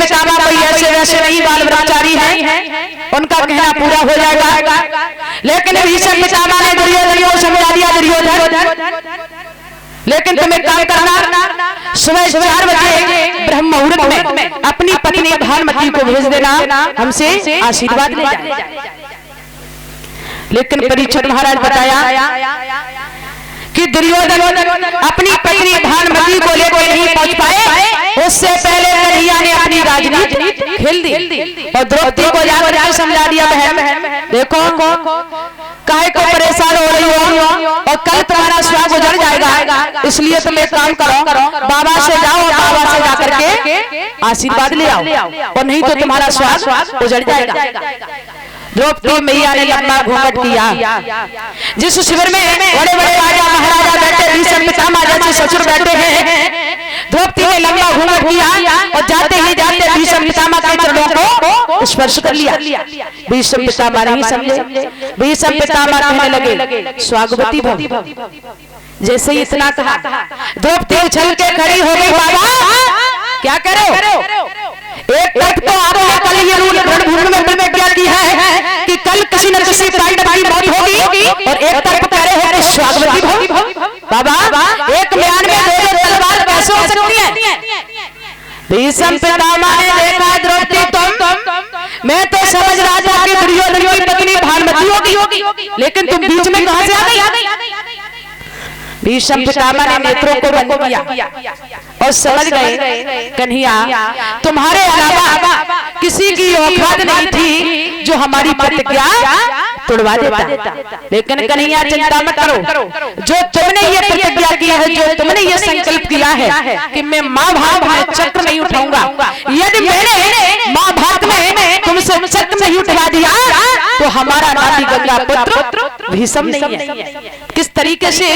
पितामह कोई ऐसे वैसे नहीं बाल ब्रह्मचारी हैं, उनका कहना पूरा हो जाएगा। लेकिन भीष्म पितामह ने दुर्योधन को समझा दिया, दुर्योधन लेकिन तुम्हें काम करना, सुबह 4 बजे ब्रह्म मुहूर्त में अपनी पत्नी भानुमति को भेज देना, हमसे आशीर्वाद ले जाए। लेकिन परीक्षित महाराज बताया कि दुर्योधन अपनी पत्नी भानुमति को लेकर नहीं पहुंच पाए, उससे पहले कन्हैया ने अपनी राजनीति खेल दी और द्रौपदी को जाकर समझा दिया, बहन देखो काहे को परेशान हो रही हो और कल तुम्हारा स्वाग उजड़ जाएगा, इसलिए तुम एक काम करो, बाबा से जाओ और बाबा से जाकर के आशीर्वाद ले आओ और नहीं तो तुम्हारा स्वाग उजड़ जाएगा। द्रौपदी मैया ने लंबा घूंघट किया। जिस शिविर में बड़े बड़े राजा महाराजा बैठे, भीष्म पितामह जैसे ससुर बैठे हैं, द्रौपदी ने लंबा घूंघट किया और जाते ही जाते भीष्म पितामह के चरणों को स्पर्श कर लिया। भीष्म पितामह नहीं समझे, भीष्म पितामह कहने लगे स्वागवती भव। जैसे ही इतना कहा, द्रौपदी उछल के खड़ी हो गई, बाबा क्या करो? एक तरफ तो आपने कल ये रणभूमि में प्रतिज्ञा की है कि कल किसी न किसी पांडव की मौत होगी, और एक तरफ कह रहे हैं स्वागवती भव। बाबा एक म्यान में 2 तलवार कैसे हो सकती है? भीष्म पितामह ने देखा, द्रौपदी तुम, मैं तो समझ रहा था कि दुर्योधन की पत्नी भानुमति होगी, लेकिन तुम बीच में कहां से आ गई? भीष्म पितामह ने नेत्रों को बंद किया और समझ गए कन्हैया तुम्हारे अलावा किसी की औकात नहीं थी जो हमारी प्रतिज्ञा तोड़वा देता। लेकिन कन्हैया चिंता मत करो, जो तुमने ये प्रतिज्ञा की है, जो तुमने ये संकल्प किया है कि मैं महाभारत में चक्र नहीं उठाऊंगा, यदि मैंने महाभारत में तुमसे चक्र नहीं उठवा दिया तो हमारा नाती गंगा पुत्र भीष्म नहीं है। किस तरीके से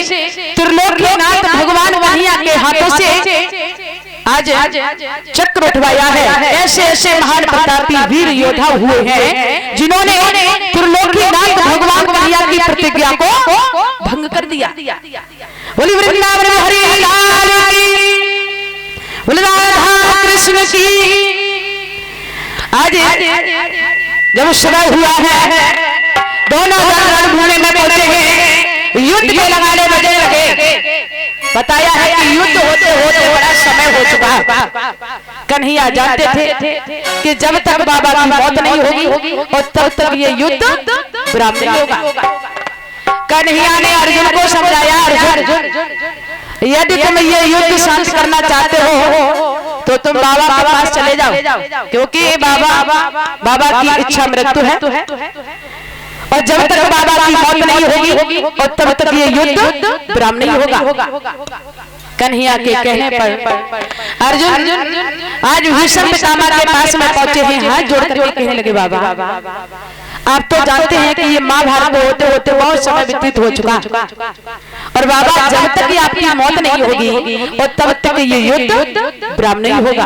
त्रिलोकीनाथ भगवान कन्हैया के हाथों से आज चक्र उठवाया है। ऐसे ऐसे महान प्रतापी वीर योद्धा हुए हैं जिन्होंने त्रिलोकीनाथ भगवान कन्हैया की प्रतिज्ञा को भंग कर दिया। बोली वृंदावन हरि लाल की, बोली राधा कृष्ण की। आज जब समय हुआ है, दोनों रणभूमि में पहुंचे हैं, युद्ध के लगाने बजे लगे। बताया है कि युद्ध होते होते बड़ा समय हो चुका। कन्हैया जानते थे कि जब तक बाबा की मौत नहीं होगी और तब तक ये युद्ध विराम नहीं होगा। कन्हैया ने अर्जुन को समझाया, अर्जुन यदि तुम ये युद्ध शांत करना चाहते हो तो तुम बाबा के पास चले जाओ, क्योंकि बाबा की इच्छा मृत्यु है और जब तक बाबा की मौत नहीं होगी और तब तक ये युद्ध विराम नहीं होगा। कन्हैया के कहने पर अर्जुन आज भीष्म पितामह के पास में पहुंचे हैं, हाथ जोड़कर के कहने लगे, बाबा आप तो जानते हैं कि ये महाभारत होते होते बहुत समय व्यतीत हो चुका, और बाबा जब तक आपकी मौत नहीं होगी और तब तक ये युद्ध विराम नहीं होगा।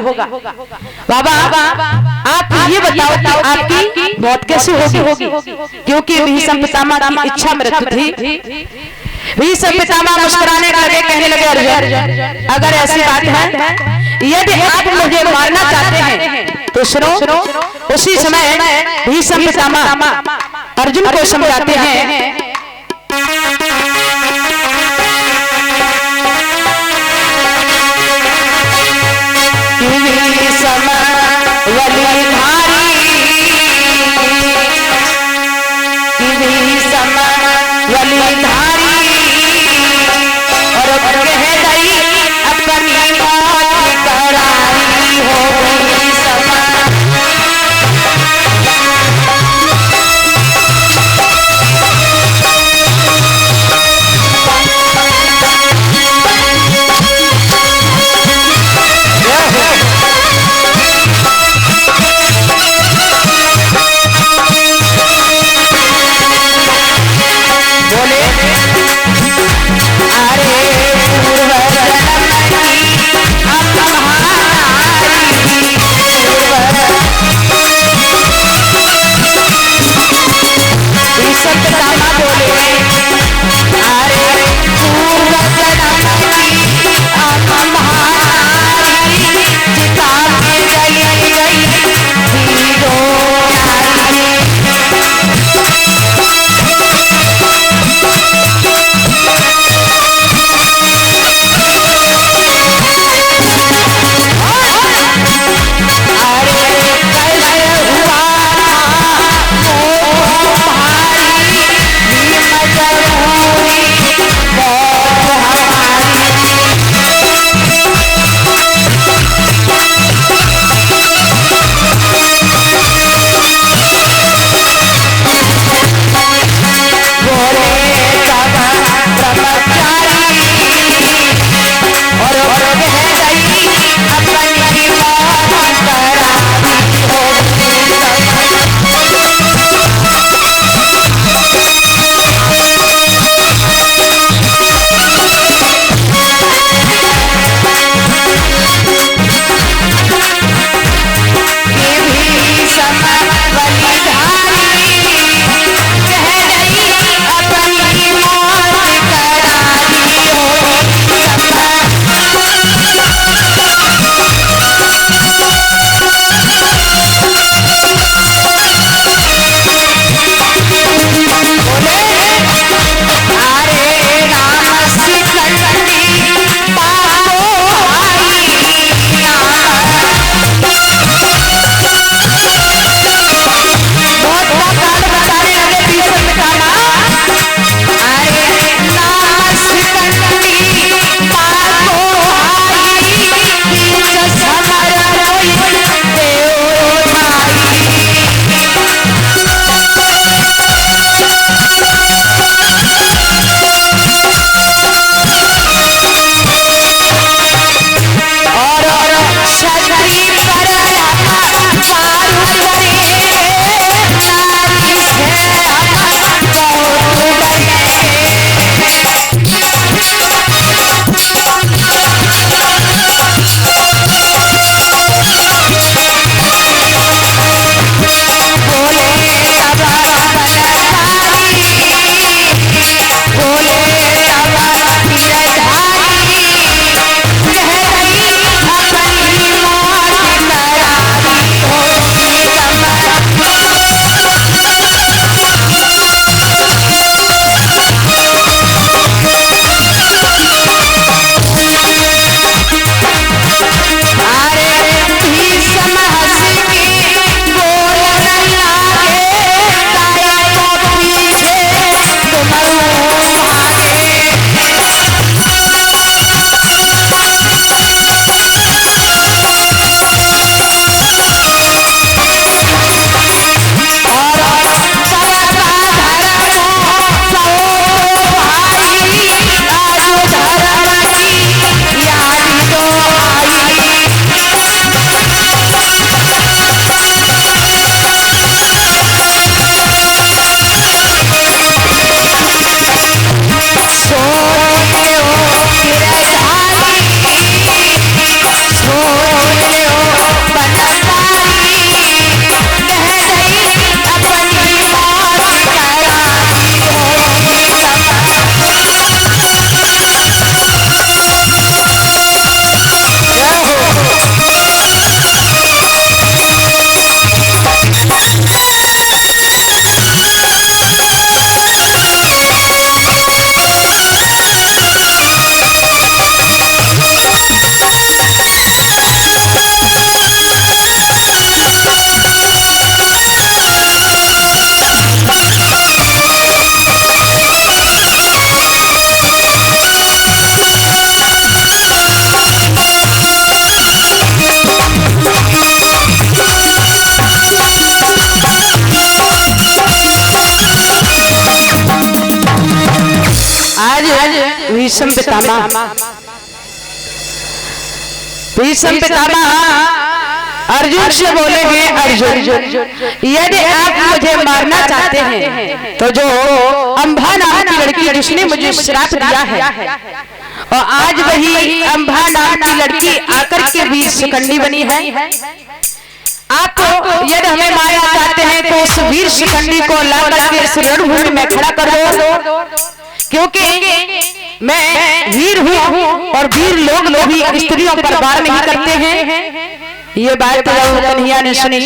बाबा आप ये बताओ कि आपकी मौत कैसे होगी? क्योंकि भीष्म पितामह की इच्छा मृत्यु थी। भीष्म पितामह मुस्कुराने लगे, कहने लगे, अर्जुन अगर ऐसी बात है, यदि आप मुझे मारना चाहते हैं तो सुनो। उसी समय भीष्म पितामह अर्जुन को समझाते हैं, भीष्म पितामह अर्जुन से बोलेंगे, अर्जुन यदि आप मुझे मारना चाहते हैं तो जो अंबा नाम की लड़की जिसने मुझे श्राप दिया है और आज वही अंबा नाम की लड़की आकर के वीर शिखंडी बनी है, आप यदि हमें मारना चाहते हैं तो उस वीर शिखंडी को लाकर के इस रणभूमि में खड़ा कर दो, क्योंकि मैं वीर हूँ और वीर लोग भी स्त्रियों पर वार नहीं करते हैं। ये बात कन्हैया ने सुनी।